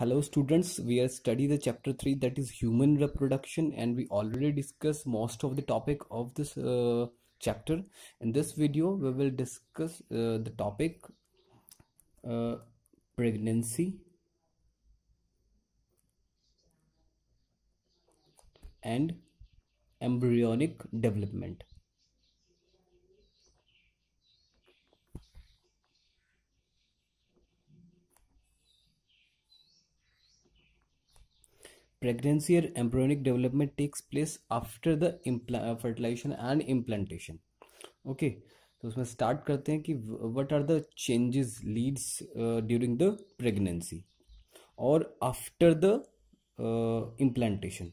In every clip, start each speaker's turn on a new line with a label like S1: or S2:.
S1: Hello students, we are study the chapter 3 that is human reproduction, and we already discussed most of the topic of this chapter. In this video we will discuss the topic uh, pregnancy and embryonic development. Pregnancy or embryonic development takes place after the fertilization and implantation. Okay तो उसमें start करते हैं कि what are the changes leads during the pregnancy और after the implantation.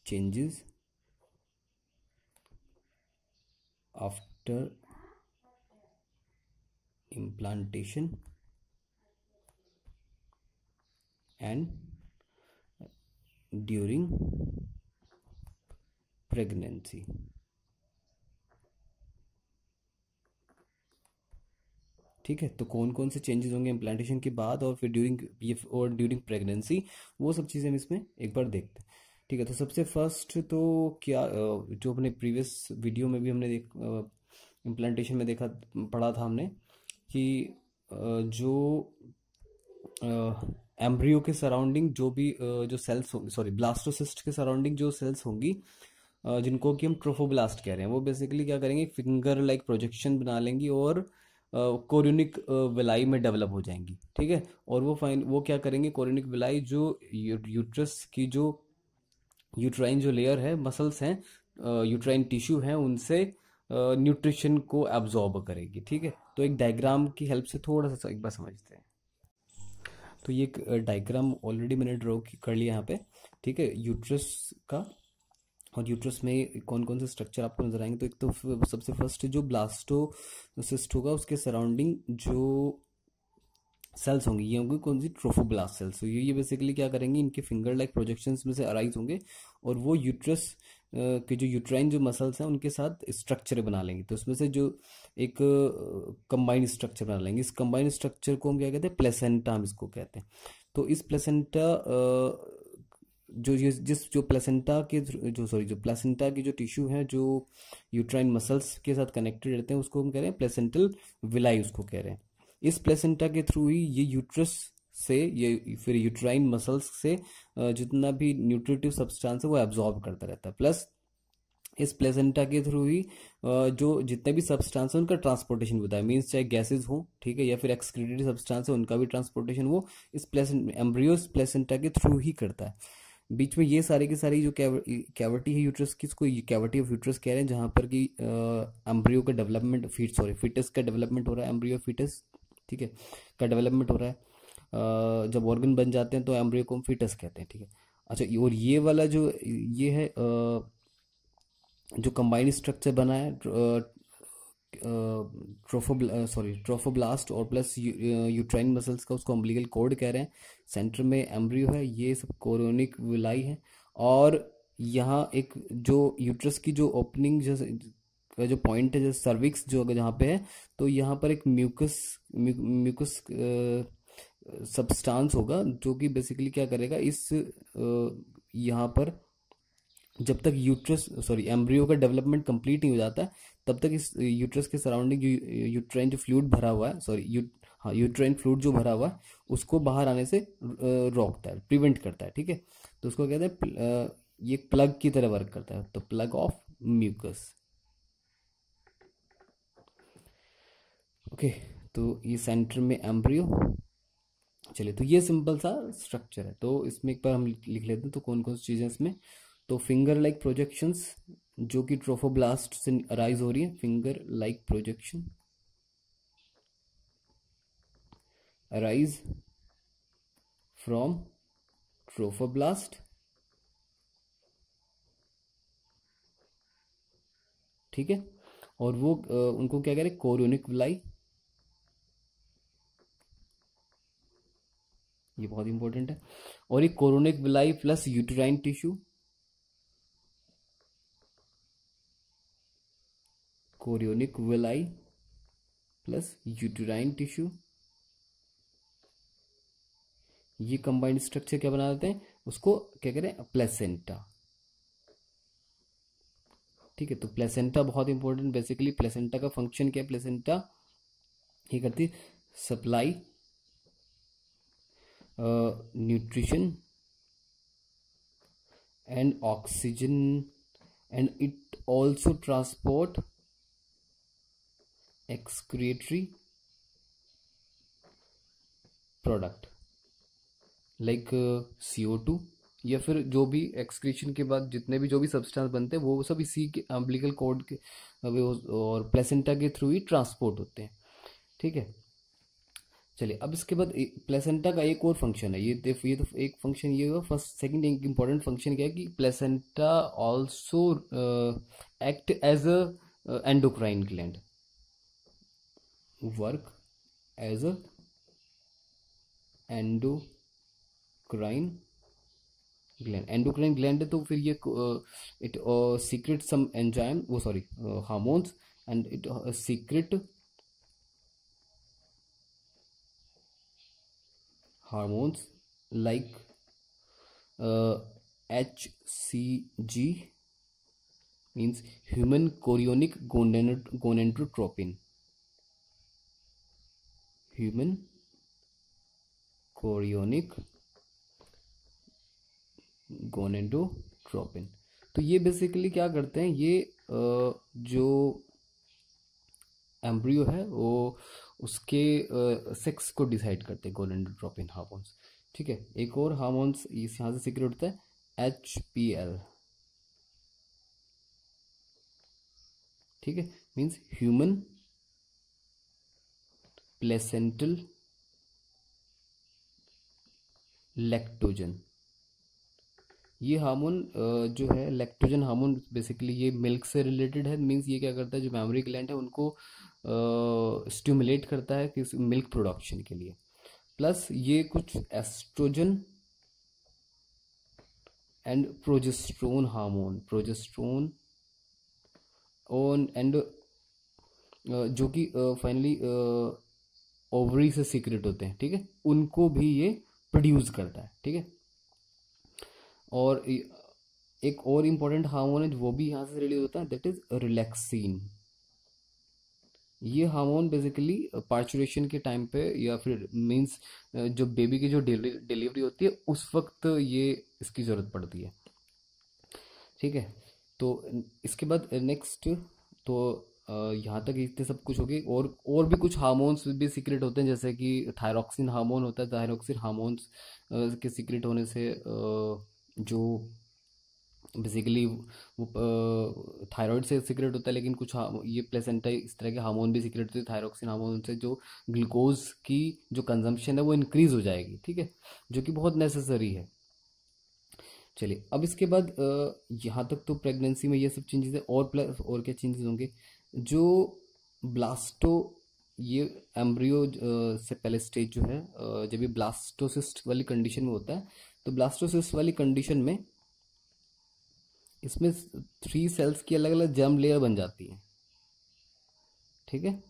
S1: Changes after implantation and during pregnancy. ठीक है, तो कौन कौन से चेंजेस होंगे इम्प्लांटेशन के बाद और फिर ड्यूरिंग प्रेगनेंसी, वो सब चीज़ें हम इसमें एक बार देखते हैं. ठीक है, तो सबसे फर्स्ट तो क्या जो अपने प्रीवियस वीडियो में भी हमने इम्प्लांटेशन में पढ़ा था हमने कि जो एम्ब्रियो के सराउंडिंग जो भी जो सेल्स होंगी, सॉरी ब्लास्टोसिस्ट के सराउंडिंग जो सेल्स होंगी जिनको कि हम ट्रोफोब्लास्ट कह रहे हैं, वो बेसिकली क्या करेंगे, फिंगर लाइक प्रोजेक्शन बना लेंगी और कोरियोनिक विलाई में डेवलप हो जाएंगी. ठीक है, और वो क्या करेंगे, कोरियोनिक विलाई जो यूट्रस की जो यूट्राइन जो लेयर है, मसल्स हैं, यूट्राइन टिश्यू है, उनसे न्यूट्रिशन को एब्जॉर्ब करेगी. ठीक है, तो एक डायग्राम की हेल्प से थोड़ा सा एक बार समझते हैं. तो ये एक डायग्राम ऑलरेडी मैंने ड्रॉ कर लिया यहाँ पे. ठीक है, यूट्रस का, और यूट्रस में कौन कौन से स्ट्रक्चर आपको नजर आएंगे. तो एक तो सबसे फर्स्ट जो ब्लास्टोसिस्ट होगा, उसके सराउंडिंग जो सेल्स होंगी ये होंगी कौन सी, ट्रोफोब्लास्ट सेल्स. तो ये बेसिकली क्या करेंगे, इनके फिंगर लाइक प्रोजेक्शंस में से अराइज होंगे और वो यूट्रस के जो यूट्राइन जो मसल्स हैं उनके साथ स्ट्रक्चर बना लेंगे. तो उसमें से जो एक कंबाइंड स्ट्रक्चर बना लेंगे. इस कंबाइंड स्ट्रक्चर को हम क्या कहते हैं, प्लेसेंटा हम इसको कहते हैं. तो इस प्लेसेंटा जो प्लेसेंटा के जो प्लेसेंटा की जो टिश्यू है जो यूट्राइन मसल्स के साथ कनेक्टेड रहते हैं, उसको हम कह रहे हैं प्लेसेंटल विलाई, उसको कह रहे हैं. इस प्लेसेंटा के थ्रू ही ये यूट्रस से, ये फिर यूट्राइन मसल्स से जितना भी न्यूट्रिटिव सब्सटेंस है वो एब्जॉर्ब करता रहता है. प्लस इस प्लेसेंटा के थ्रू ही जो जितने भी सब्सटेंस है उनका ट्रांसपोर्टेशन होता है. मीन्स चाहे गैसेज हो, ठीक है, या फिर एक्सक्रीटेड सब्सटेंस है, उनका भी ट्रांसपोर्टेशन वो इस एम्ब्रियो प्लेसेंटा के थ्रू ही करता है. बीच में ये सारी की सारी जो कैविटी है यूट्रस की, इसको कैविटी ऑफ यूट्रस कह रहे हैं, जहाँ पर कि एम्ब्रियो का डेवलपमेंट, फिटस का डेवलपमेंट हो रहा है, एम्ब्रियो फिटस, ठीक है, का डेवलपमेंट हो रहा है. जब ऑर्गन बन जाते हैं तो एम्ब्रियो को हम फिटस कहते हैं. ठीक है, अच्छा, और ये वाला जो ये है जो कंबाइंड स्ट्रक्चर बना है ट्रोफोब्लास्ट और प्लस यूट्राइन मसल्स का, उसको अम्बिलिकल कॉर्ड कह रहे हैं. सेंटर में एम्ब्रियो है, ये सब कोरियोनिक विलाई है. और यहाँ एक जो यूट्रस की जो ओपनिंग का जो पॉइंट है, जो सर्विक्स जो जहाँ पे है, तो यहाँ पर एक म्यूकस सब्सटेंस होगा जो कि बेसिकली क्या करेगा, इस यहाँ पर जब तक एम्ब्रियो का डेवलपमेंट कंप्लीट नहीं हो जाता है, तब तक इस यूट्रस के सराउंडिंग यूट्राइन जो फ्लूइड भरा हुआ है, यूट्राइन फ्लूइड जो भरा हुआ है, उसको बाहर आने से रोकता है, प्रिवेंट करता है. ठीक है, तो उसको कहते हैं ये प्लग की तरह वर्क करता है, तो प्लग ऑफ म्यूकस. ओके, तो ये सेंटर में एम्ब्रियो. चलिए, तो ये सिंपल सा स्ट्रक्चर है. तो इसमें एक बार हम लिख लेते हैं तो कौन कौन सी चीज़ें इसमें. तो फिंगर लाइक प्रोजेक्शंस जो कि ट्रोफोब्लास्ट से अराइज हो रही है, finger like projection arise from trophoblast. ठीक है, और वो उनको क्या कह रहे हैं, कोरियोनिक विलाई. ये बहुत इंपॉर्टेंट है. और ये chorionic villi plus uterine tissue, chorionic villi plus uterine tissue. ये कंबाइंड स्ट्रक्चर क्या बना देते हैं, उसको क्या करें, प्लेसेंटा। ठीक है, तो प्लेसेंटा बहुत इंपॉर्टेंट। बेसिकली प्लेसेंटा का फंक्शन क्या है, प्लेसेंटा ये करती है supply nutrition and oxygen and it also transport excretory product like CO2, या फिर जो भी एक्सक्रीशन के बाद जितने भी जो भी सब्सटेंस बनते हैं वो सब इसी के अम्बिलिकल कॉर्ड के और प्लेसेंटा के थ्रू ही ट्रांसपोर्ट होते हैं। ठीक है, चलिए अब इसके बाद प्लेसेंटा का एक और फंक्शन है, ये तो एक फंक्शन ये हुआ फर्स्ट। सेकंड एक इंपॉर्टेंट फंक्शन क्या है कि placenta also act as a endocrine gland, work as a endocrine gland. Endocrine gland है तो फिर ये इट सीक्रेट सम एंजाइम, वो sorry hormones, and it secrete hormones like HCG means human chorionic gonadotropin, human chorionic gonadotropin. तो ये basically क्या करते हैं, ये जो एम्ब्रियो है वो उसके सेक्स को डिसाइड करते हैं, गोनेडोट्रोपिन हार्मोन्स। ठीक है, एक और हार्मोन्स इस यहाँ से सीक्रेट होता है HPL। ठीक है, मीन्स ह्यूमन प्लेसेंटल लैक्टोजन। ये हार्मोन जो है लैक्टोजन हार्मोन, बेसिकली ये मिल्क से रिलेटेड है। मीन्स ये क्या करता है, जो मैमरी ग्लैंड है उनको स्टिमुलेट करता है कि मिल्क प्रोडक्शन के लिए। प्लस ये कुछ estrogen and progesterone hormone, progesterone on and जो कि फाइनली ओवरी से सीक्रेट होते हैं। ठीक है, उनको भी ये प्रोड्यूस करता है। ठीक है, और एक और इम्पॉर्टेंट हार्मोन है वो भी यहाँ से रिलीज होता है, दैट इज रिलैक्सिन। ये हार्मोन बेसिकली पार्चुरेशन के टाइम पे या फिर मींस जो बेबी की जो डिलीवरी होती है उस वक्त ये इसकी ज़रूरत पड़ती है। ठीक है, तो इसके बाद नेक्स्ट तो यहाँ तक इतने सब कुछ हो गए। और भी कुछ हार्मोन्स भी सीक्रेट होते हैं, जैसे कि थायरॉक्सिन हार्मोन होता है। थायरॉक्सिन हार्मोन्स के सीक्रेट होने से जो बेसिकली वो थायराइड से सीक्रेट होता है, लेकिन कुछ ये प्लेसेंटा इस तरह के हार्मोन भी सीक्रेट होते हैं थायरॉक्सिन हार्मोन से, जो ग्लूकोज की जो कंजम्पशन है वो इंक्रीज हो जाएगी। ठीक है, जो कि बहुत नेसेसरी है। चलिए अब इसके बाद यहाँ तक तो प्रेगनेंसी में ये सब चेंजेस है। और प्लस और क्या चेंजेस होंगे, जो ब्लास्टो ये एम्ब्रियो से पहले स्टेज जो है जब ये ब्लास्टोसिस्ट वाली कंडीशन में होता है, तो ब्लास्टोसिस्ट वाली कंडीशन में इसमें 3 सेल्स की अलग अलग जर्म लेयर बन जाती हैं। ठीक है,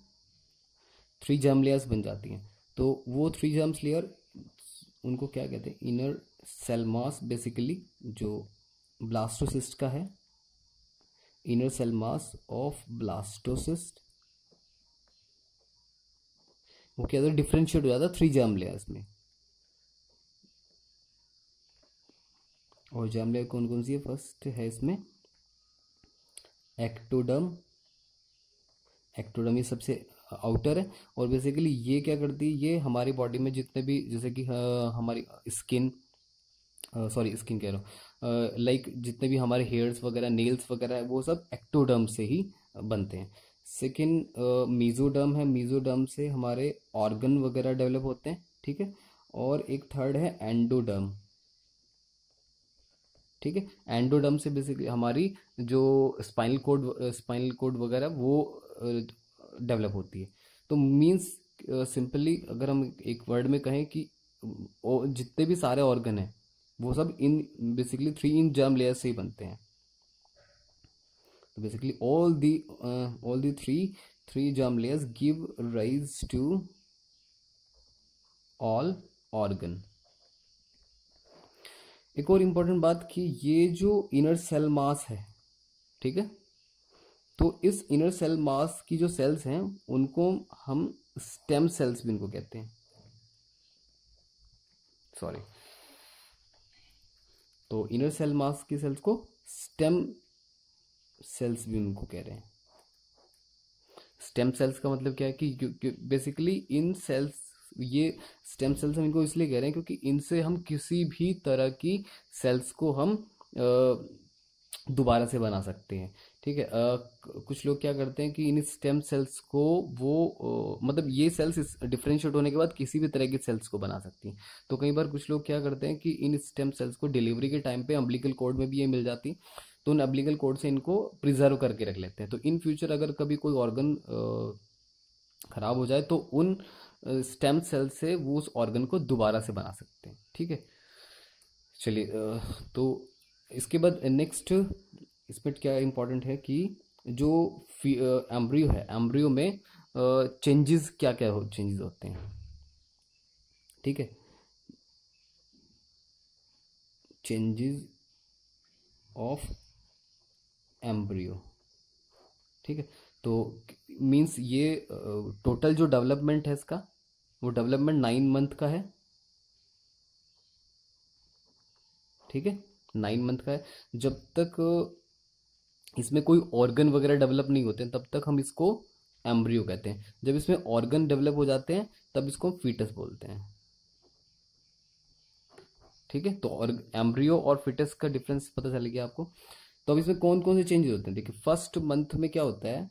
S1: 3 जर्म लेयर्स बन जाती हैं। तो वो 3 जर्म लेयर उनको क्या कहते हैं, इनर सेल मास। बेसिकली जो ब्लास्टोसिस्ट का है, inner cell mass of blastocyst वो क्या डिफ्रेंशिएट हो जाता है 3 जर्म लेयर्स में। और जर्म लेयर कौन कौन सी है, फर्स्ट है इसमें एक्टोडर्म। एक्टोडर्म ये सबसे आउटर है। और बेसिकली ये क्या करती है, ये हमारी बॉडी में जितने भी जैसे कि हमारी स्किन स्किन कह रहा हूँ, लाइक जितने भी हमारे हेयर्स वगैरह नेल्स वगैरह है वो सब एक्टोडर्म से ही बनते हैं। सेकेंड मीजोडर्म है, मीजोडर्म से हमारे ऑर्गन वगैरह डेवलप होते हैं। ठीक है, और एक थर्ड है एंडोडर्म। ठीक है, एंडोडर्म से बेसिकली हमारी जो स्पाइनल कोड वगैरह वो डेवलप होती है। तो मीन्स सिंपली अगर हम एक वर्ड में कहें कि जितने भी सारे ऑर्गन हैं वो सब इन बेसिकली 3 इन जर्म लेयर से ही बनते हैं। तो basically all the three germ layers give rise to all organ. एक और इम्पोर्टेंट बात कि ये जो इनर सेल मास है, ठीक है, तो इस इनर सेल मास की जो सेल्स हैं उनको हम स्टेम सेल्स भी इनको कहते हैं, सॉरी। तो इनर सेल मास की सेल्स को स्टेम सेल्स भी उनको कह रहे हैं। स्टेम सेल्स का मतलब क्या है कि बेसिकली इन सेल्स, ये स्टेम सेल्स हम इनको इसलिए कह रहे हैं क्योंकि इनसे हम किसी भी तरह की सेल्स को हम दोबारा से बना सकते हैं, ठीक है। कुछ लोग क्या करते हैं कि इन स्टेम सेल्स को वो मतलब ये सेल्स डिफरेंशिएट होने के बाद किसी भी तरह की सेल्स को बना सकती हैं। तो कई बार कुछ लोग क्या करते हैं कि इन स्टेम सेल्स को डिलीवरी के टाइम पे अम्बिलिकल कॉर्ड में भी ये मिल जाती, तो उन अम्बिलिकल कॉर्ड से इनको प्रिजर्व करके रख लेते हैं। तो इन फ्यूचर अगर कभी कोई ऑर्गन खराब हो जाए तो उन स्टेम सेल से वो उस ऑर्गन को दोबारा से बना सकते हैं, ठीक है। चलिए, तो इसके बाद नेक्स्ट इसमें क्या इम्पोर्टेंट है कि जो एम्ब्रियो है, एम्ब्रियो में चेंजेस क्या क्या चेंजेस होते हैं, ठीक है। चेंजेस ऑफ एम्ब्रियो, ठीक है। तो मीन्स ये टोटल जो डेवलपमेंट है इसका, वो डेवलपमेंट 9 मंथ का है, ठीक है, 9 मंथ का है। जब तक इसमें कोई ऑर्गन वगैरह डेवलप नहीं होते हैं तब तक हम इसको एम्ब्रियो कहते हैं। जब इसमें ऑर्गन डेवलप हो जाते हैं तब इसको फीटस बोलते हैं, ठीक है। तो और एम्ब्रियो और फीटस का डिफरेंस पता चल गया आपको। तो अब इसमें कौन कौन से चेंजेस होते हैं, देखिए फर्स्ट मंथ में क्या होता है।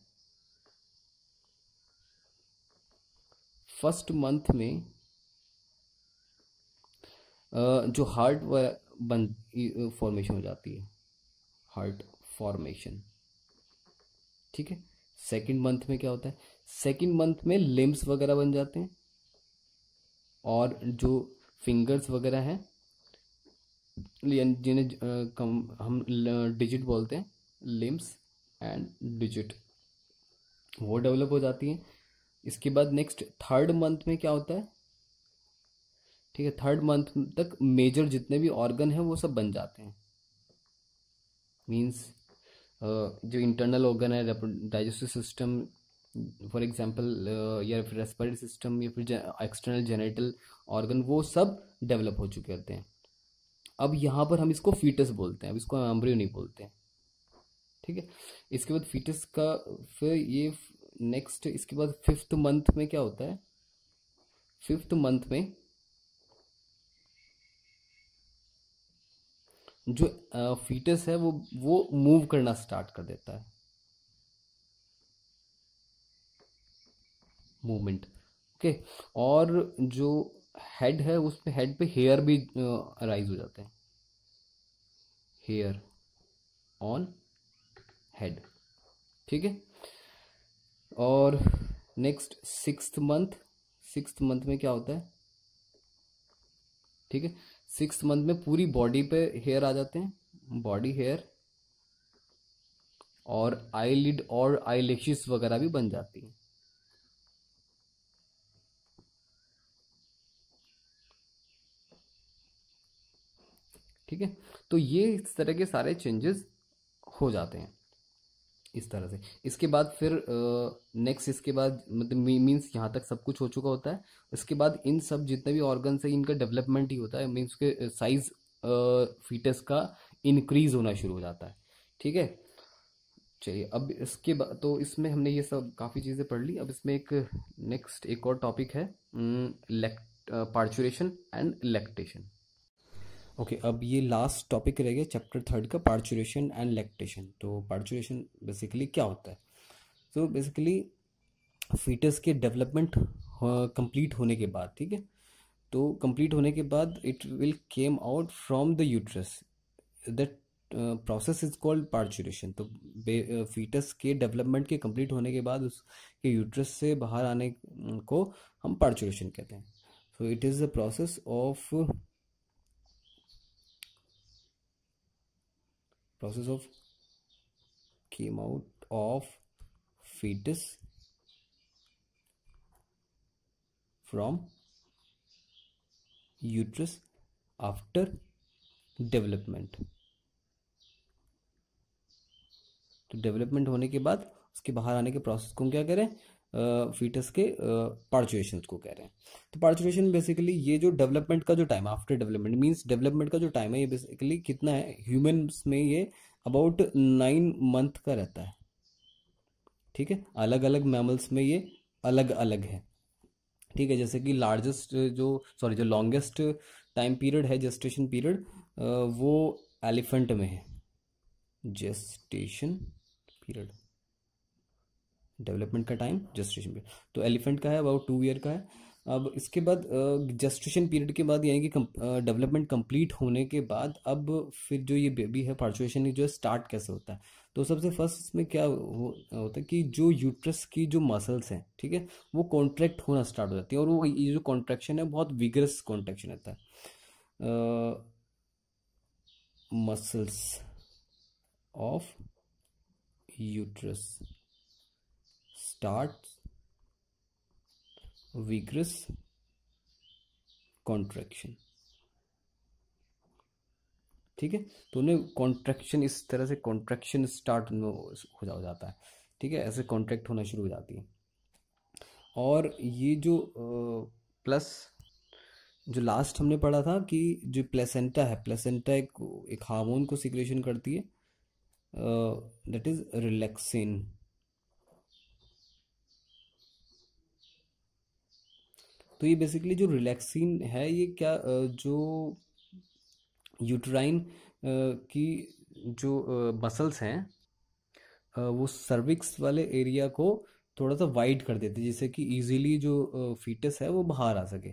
S1: फर्स्ट मंथ में जो हार्ट बन फॉर्मेशन हो जाती है, हार्ट फॉर्मेशन, ठीक है। सेकंड मंथ में क्या होता है, सेकंड मंथ में लिम्स वगैरह बन जाते हैं, और जो फिंगर्स वगैरह हैं जिन्हें हम डिजिट बोलते हैं, लिम्स एंड डिजिट, वो डेवलप हो जाती हैं। इसके बाद नेक्स्ट थर्ड मंथ में क्या होता है, ठीक है, थर्ड मंथ तक मेजर जितने भी ऑर्गन हैं वो सब बन जाते हैं। मीन्स जो इंटरनल ऑर्गन है, डाइजेस्टिव सिस्टम फॉर एग्जांपल, या फिर रेस्पिरेटरी सिस्टम, या फिर एक्सटर्नल जेनिटल ऑर्गन, वो सब डेवलप हो चुके होते हैं। अब यहाँ पर हम इसको फीटस बोलते हैं, अब इसको एम्ब्रियो नहीं बोलते हैं, ठीक है। इसके बाद फीटस का फिर ये नेक्स्ट, इसके बाद फिफ्थ मंथ में क्या होता है, फिफ्थ मंथ में जो फीटस है वो मूव करना स्टार्ट कर देता है, मूवमेंट, ओके। और जो हेड है उस पे, हेड पे हेयर भी राइज हो जाते हैं, हेयर ऑन हेड, ठीक है। और next sixth month, sixth month में क्या होता है, ठीक है, सिक्स्थ मंथ में पूरी बॉडी पे हेयर आ जाते हैं, बॉडी हेयर, और आईलिड और आईलैशेस वगैरह भी बन जाती हैं, ठीक है। तो ये इस तरह के सारे चेंजेस हो जाते हैं इस तरह से। इसके बाद फिर नेक्स्ट, इसके बाद मतलब मीन्स यहाँ तक सब कुछ हो चुका होता है। इसके बाद इन सब जितने भी ऑर्गन है इनका डेवलपमेंट ही होता है, मीन्स के साइज फीटस का इंक्रीज होना शुरू हो जाता है, ठीक है। चलिए, अब इसके बाद तो इसमें हमने ये सब काफ़ी चीज़ें पढ़ ली। अब इसमें एक नेक्स्ट एक और टॉपिक है, पार्चुरेशन एंड लैक्टेशन। ओके, अब ये लास्ट टॉपिक रह गया चैप्टर थर्ड का, पार्चुरेशन एंड लैक्टेशन। तो पार्चुरेशन बेसिकली क्या होता है, तो बेसिकली फीटस के डेवलपमेंट कंप्लीट होने के बाद, ठीक है, तो कंप्लीट होने के बाद it will came out from the uterus, that process is called parturition. तो फीटस के डेवलपमेंट के कंप्लीट होने के बाद उसके यूट्रस से बाहर आने को हम पार्चुरेशन कहते हैं। So it is the process of came out of fetus from uterus after development. तो डेवलपमेंट होने के बाद उसके बाहर आने के प्रोसेस को हम क्या कह रहे हैं, फीटस के पार्चुएशन को कह रहे हैं। तो पार्चुएशन बेसिकली ये जो डेवलपमेंट का जो time after development means development का जो टाइम है ये बेसिकली कितना है, ह्यूमंस में ये अबाउट 9 मंथ का रहता है। ठीक है, अलग अलग मैमल्स में ये अलग अलग है। ठीक है, जैसे कि लार्जेस्ट जो लॉन्गेस्ट टाइम पीरियड है जेस्टेशन पीरियड, वो एलिफेंट में है, जेस्टेशन पीरियड, डेवलपमेंट का टाइम जेस्टेशन पीरियड तो एलिफेंट का है अबाउट 2 ईयर का है। अब इसके बाद जेस्टेशन पीरियड के बाद यानी कि डेवलपमेंट कंप्लीट होने के बाद अब फिर जो ये बेबी है पार्चुएशन जो स्टार्ट कैसे होता है। तो सबसे फर्स्ट इसमें क्या होता है कि जो यूट्रस की जो मसल्स हैं, ठीक है, वो कॉन्ट्रैक्ट होना स्टार्ट हो जाती है, और वो ये जो कॉन्ट्रैक्शन है बहुत विगरस कॉन्ट्रैक्शन रहता है। Muscles of uterus start vigorous contraction. ठीक है, तो उन्हें कॉन्ट्रैक्शन इस तरह से कॉन्ट्रैक्शन स्टार्ट हो जाता है। ठीक है, ऐसे कॉन्ट्रैक्ट होना शुरू हो जाती है। और ये जो प्लस जो लास्ट हमने पढ़ा था कि जो प्लेसेंटा है, प्लेसेंटा एक हार्मोन को सिक्रेशन करती है, दैट इज रिलैक्सिन। तो ये बेसिकली जो रिलैक्सिन है ये क्या जो यूट्राइन की जो मसल्स हैं वो सर्विक्स वाले एरिया को थोड़ा सा वाइड कर देते हैं, जिससे कि इजीली जो फीटस है वो बाहर आ सके।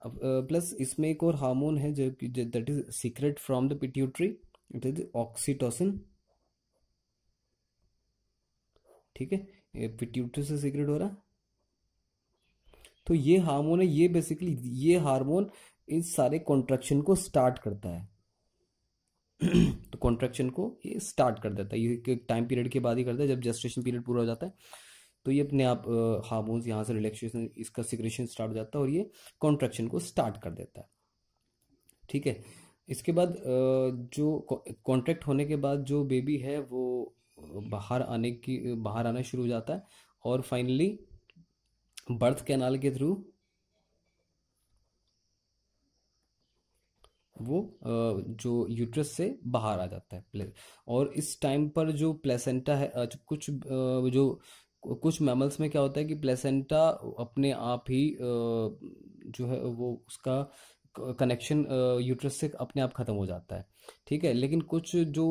S1: अब प्लस इसमें एक और हार्मोन है जो that is secret from the pituitary, it is oxytocin. ठीक है, ये पिट्यूटरी से सीक्रेट हो रहा है। तो ये हार्मोन है, ये बेसिकली ये हार्मोन इस सारे कॉन्ट्रैक्शन को स्टार्ट करता है। तो कॉन्ट्रैक्शन को ये स्टार्ट कर देता है, ये टाइम पीरियड के बाद ही करता है, जब जेस्टेशन पीरियड पूरा हो जाता है तो ये अपने आप हार्मोन्स यहाँ से रिलैक्सेशन इसका सिक्रेशन स्टार्ट हो जाता है और ये कॉन्ट्रैक्शन को स्टार्ट कर देता है। ठीक है, इसके बाद जो कॉन्ट्रैक्ट होने के बाद जो बेबी है वो बाहर आना शुरू हो जाता है, और फाइनली बर्थ कैनाल के थ्रू वो जो यूट्रस से बाहर आ जाता है। और इस टाइम पर जो प्लेसेंटा है कुछ मैमल्स में क्या होता है कि प्लेसेंटा अपने आप ही जो है वो उसका कनेक्शन यूट्रस से अपने आप ख़त्म हो जाता है। ठीक है, लेकिन कुछ जो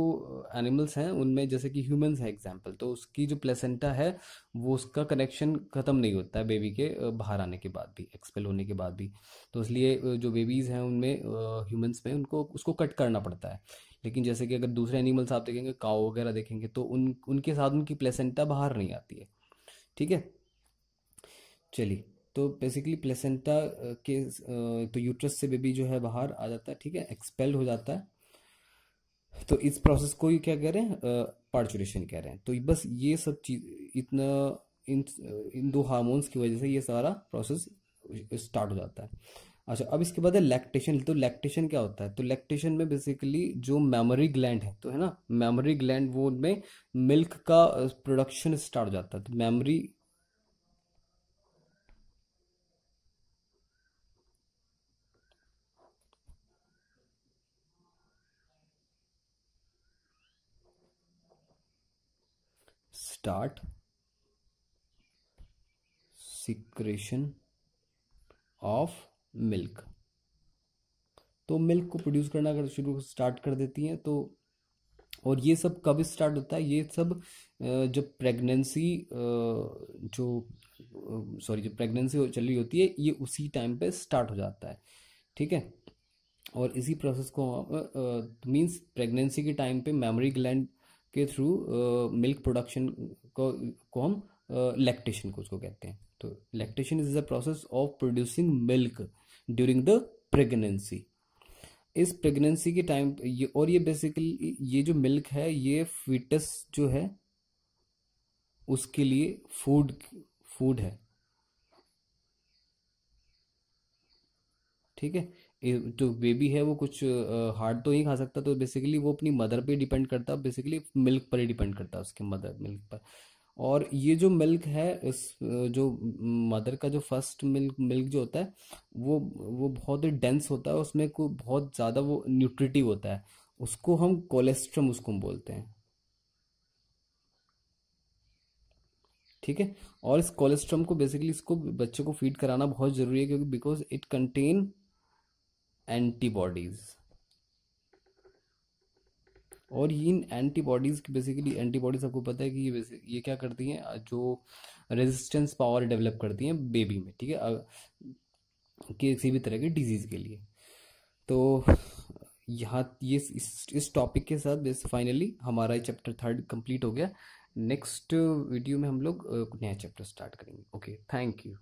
S1: एनिमल्स हैं उनमें जैसे कि ह्यूमंस है एग्जांपल, तो उसकी जो प्लेसेंटा है वो उसका कनेक्शन ख़त्म नहीं होता है बेबी के बाहर आने के बाद भी, एक्सपेल होने के बाद भी। तो इसलिए जो बेबीज़ हैं उनमें ह्यूमंस में उनको उसको कट करना पड़ता है। लेकिन जैसे कि अगर दूसरे एनिमल्स आप देखेंगे, काऊ वगैरह देखेंगे, तो उनके साथ उनकी प्लेसेंटा बाहर नहीं आती है। ठीक है, चलिए, तो बेसिकली प्लेसेंटा तो यूट्रस से बेबी जो है बाहर आ जाता है, ठीक है, एक्सपेल्ड हो जाता है। तो इस प्रोसेस को ही क्या कह रहे हैं, पार्चुरेशन कह रहे हैं। तो बस ये सब चीज इतना इन इन दो हार्मोन्स की वजह से ये सारा प्रोसेस स्टार्ट हो जाता है। अच्छा, अब इसके बाद है लैक्टेशन। तो लैक्टेशन क्या होता है, तो लैक्टेशन में बेसिकली जो मेमोरी ग्लैंड है, तो है ना, मेमोरी ग्लैंड वो उनमें मिल्क का प्रोडक्शन स्टार्ट हो जाता है। तो memory start secretion of milk. तो मिल्क को प्रोड्यूस करना अगर शुरू स्टार्ट कर देती हैं तो, और ये सब कब स्टार्ट होता है, ये सब जब प्रेगनेंसी जो जब प्रेगनेंसी चल रही होती है ये उसी टाइम पे स्टार्ट हो जाता है। ठीक है, और इसी प्रोसेस को मींस प्रेगनेंसी के टाइम पे मेमोरी ग्लैंड के थ्रू मिल्क प्रोडक्शन को हम लैक्टेशन को उसको कहते हैं। तो lactation is the process of producing milk during the pregnancy. इस प्रेगनेंसी के टाइम ये, और ये बेसिकली ये जो मिल्क है ये फीटस जो है उसके लिए फूड फूड है। ठीक है। जो बेबी है वो कुछ हार्ड तो नहीं खा सकता, तो बेसिकली वो अपनी मदर पे डिपेंड करता है, बेसिकली मिल्क पर ही डिपेंड करता है, उसके मदर मिल्क पर। और ये जो मिल्क है, इस जो मदर का जो फर्स्ट मिल्क मिल्क जो होता है, वो बहुत ही डेंस होता है, उसमें को बहुत ज़्यादा वो न्यूट्रिटिव होता है। उसको हम कोलेस्ट्रम उसको हम बोलते हैं। ठीक है। और इस कोलेस्ट्रम को बेसिकली इसको बच्चे को फीड कराना बहुत ज़रूरी है, क्योंकि बिकॉज इट कंटेन एंटीबॉडीज। और ये इन एंटीबॉडीज की बेसिकली एंटीबॉडीज आपको पता है कि ये क्या करती हैं, जो रेजिस्टेंस पावर डेवलप करती हैं बेबी में, ठीक है, किसी भी तरह के डिजीज के लिए। तो यहाँ ये इस टॉपिक के साथ फाइनली हमारा चैप्टर थर्ड कंप्लीट हो गया। नेक्स्ट वीडियो में हम लोग नया चैप्टर स्टार्ट करेंगे। Okay, thank you.